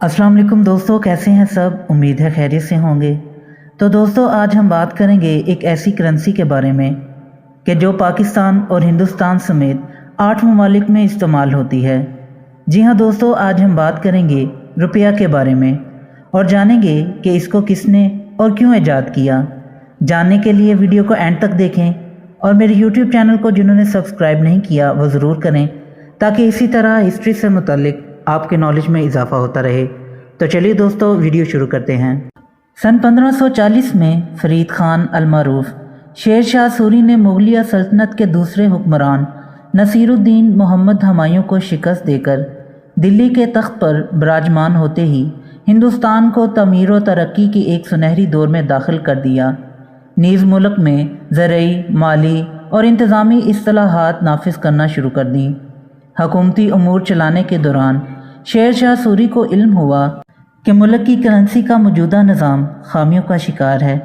अस्सलाम वालेकुम दोस्तों, कैसे हैं सब। उम्मीद है खैरियत से होंगे। तो दोस्तों, आज हम बात करेंगे एक ऐसी करेंसी के बारे में कि जो पाकिस्तान और हिंदुस्तान समेत 8 ममालिक में इस्तेमाल होती है। जी हाँ दोस्तों, आज हम बात करेंगे रुपया के बारे में और जानेंगे कि इसको किसने और क्यों ईजाद किया। जानने के लिए वीडियो को एंड तक देखें और मेरे यूट्यूब चैनल को जिन्होंने सब्सक्राइब नहीं किया वो ज़रूर करें, ताकि इसी तरह हिस्ट्री से मुतल्लिक आपके नॉलेज में इजाफा होता रहे। तो चलिए दोस्तों, वीडियो शुरू करते हैं। सन 1540 में फरीद खान अल-मारूफ शेर शाह सूरी ने मुगलिया सल्तनत के दूसरे हुक्मरान नसीरुद्दीन मोहम्मद हुमायूं को शिकस्त देकर दिल्ली के तख्त पर विराजमान होते ही हिंदुस्तान को तमीर व तरक्की की एक सुनहरी दौर में दाखिल कर दिया। नीज़ मुल्क में ज़रई, माली और इंतज़ामी इस्तिलाहात नाफिज करना शुरू कर दी। हुकूमती अमूर चलाने के दौरान शेर शाह सूरी को इल्म हुआ कि मुल्क की करेंसी का मौजूदा निज़ाम खामियों का शिकार है,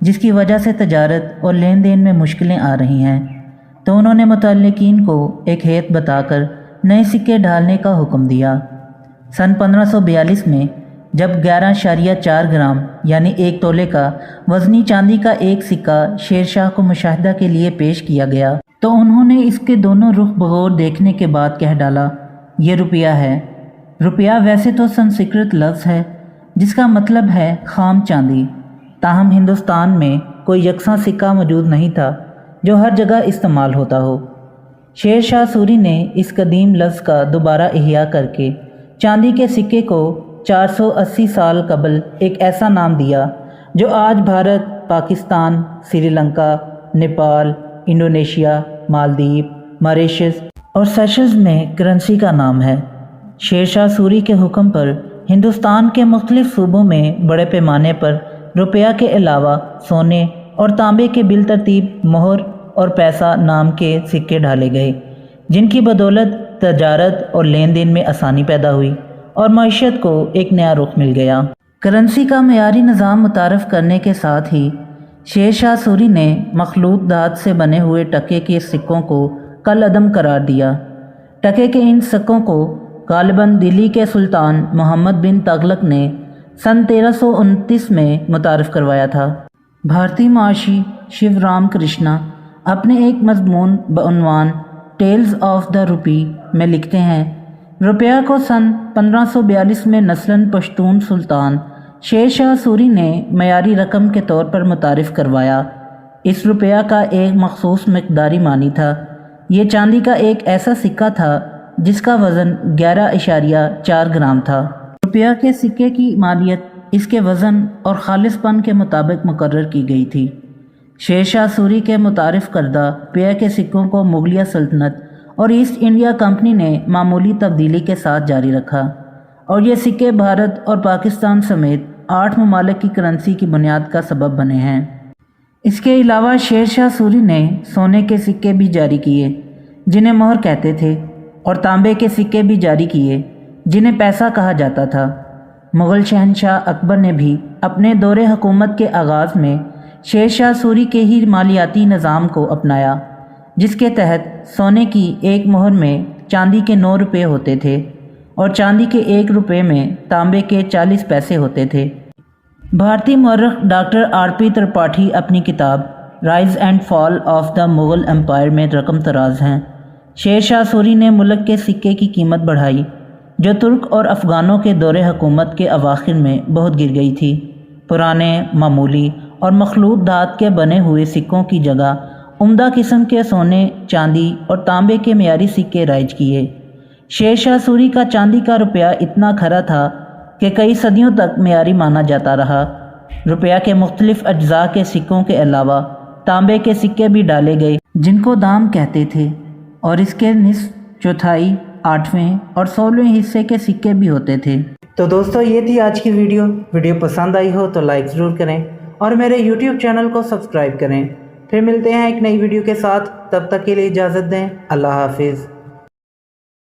जिसकी वजह से तजारत और लेन देन में मुश्किलें आ रही हैं। तो उन्होंने मुतल्लिकीन को एक हेत बताकर नए सिक्के ढालने का हुक्म दिया। सन 1542 में जब 11.4 ग्राम यानी 1 तोले का वज़नी चांदी का एक सिक्का शेर शाह को मुशाहिदा के लिए पेश किया गया, तो उन्होंने इसके दोनों रुख बगौर देखने के बाद कह डाला, ये रुपया है। रुपया वैसे तो संस्कृत लफ्ज़ है जिसका मतलब है खाम चांदी, ताहम हिंदुस्तान में कोई यकसा सिक्का मौजूद नहीं था जो हर जगह इस्तेमाल होता हो। शेर शाह सूरी ने इस कदीम लफ्ज़ का दोबारा इहिया करके चांदी के सिक्के को 480 साल कबल एक ऐसा नाम दिया जो आज भारत, पाकिस्तान, श्रीलंका, नेपाल, इंडोनेशिया, मालदीव, मॉरिशस और सेशल्स में करेंसी का नाम है। शेर शाह सूरी के हुक्म पर हिंदुस्तान के मुख्तलिफ सूबों में बड़े पैमाने पर रुपया के अलावा सोने और तांबे के बिल तरतीब मोहर और पैसा नाम के सिक्के ढाले गए, जिनकी बदौलत तजारत और लेन देन में आसानी पैदा हुई और मईशत को एक नया रुख मिल गया। करेंसी का मयारी निज़ाम मुतारफ़ करने के साथ ही शेर शाह सूरी ने मखलूत धात से बने हुए टके के सिक्कों को कल अदम करार दिया। टके के इन सिक्कों को गालिबन दिल्ली के सुल्तान मोहम्मद बिन तगलक ने सन 1329 में मुतारफ़ करवाया था। भारतीय मुआशी शिवराम कृष्णा अपने एक मज़मून बउनवान टेल्स ऑफ द रूपी में लिखते हैं, रुपया को सन 1542 में नस्लन पश्तून सुल्तान शेर शाह सूरी ने मयारी रकम के तौर पर मुतारिफ़ करवाया। इस रुपया का एक मखसूस मकदारी मानी था। ये चांदी का एक ऐसा सिक्का था जिसका वज़न 11.4 ग्राम था। रुपया के सिक्के की मालियत इसके वज़न और खालिसपन के मुताबिक मुकर्रर की गई थी। शेर शाह सूरी के मुतारिफ़ करदा रुपया के सिक्कों को मुगलिया सल्तनत और ईस्ट इंडिया कंपनी ने मामूली तब्दीली के साथ जारी रखा और ये सिक्के भारत और पाकिस्तान समेत 8 ममालिक की करेंसी की बुनियाद का सबब बने हैं। इसके अलावा शेर शाह सूरी ने सोने के सिक्के भी जारी किए जिन्हें मोहर कहते थे और तांबे के सिक्के भी जारी किए जिन्हें पैसा कहा जाता था। मुग़ल शहनशाह अकबर ने भी अपने दौरे हुकूमत के आगाज़ में शेर शाह सूरी के ही मालियाती निज़ाम को अपनाया, जिसके तहत सोने की एक मोहर में चांदी के 9 रुपये होते थे और चांदी के 1 रुपये में तांबे के 40 पैसे होते थे। भारतीय मौरख डॉक्टर आर.पी. त्रिपाठी अपनी किताब rise and fall of the Mughal empire में रकम तराज हैं। शेर शाह सूरी ने मुल्क के सिक्के की कीमत बढ़ाई जो तुर्क और अफ़गानों के दौरे हुकूमत के अवाखिर में बहुत गिर गई थी। पुराने, मामूली और मखलूत धात के बने हुए सिक्कों की जगह उम्दा किस्म के सोने, चांदी और तांबे के मयारी सिक्के राइज किए। शेर शाह सूरी का चांदी का रुपया इतना खरा था कि कई सदियों तक मयारी माना जाता रहा। रुपया के मुख्तलिफ अज्जा के सिक्कों के अलावा तांबे के सिक्के भी डाले गए जिनको दाम कहते थे और इसके निस्फ, चौथाई, 8वें और 16वें हिस्से के सिक्के भी होते थे। तो दोस्तों, ये थी आज की वीडियो पसंद आई हो तो लाइक ज़रूर करें और मेरे यूट्यूब चैनल को सब्सक्राइब करें। फिर मिलते हैं एक नई वीडियो के साथ, तब तक के लिए इजाज़त दें। अल्लाह हाफिज़।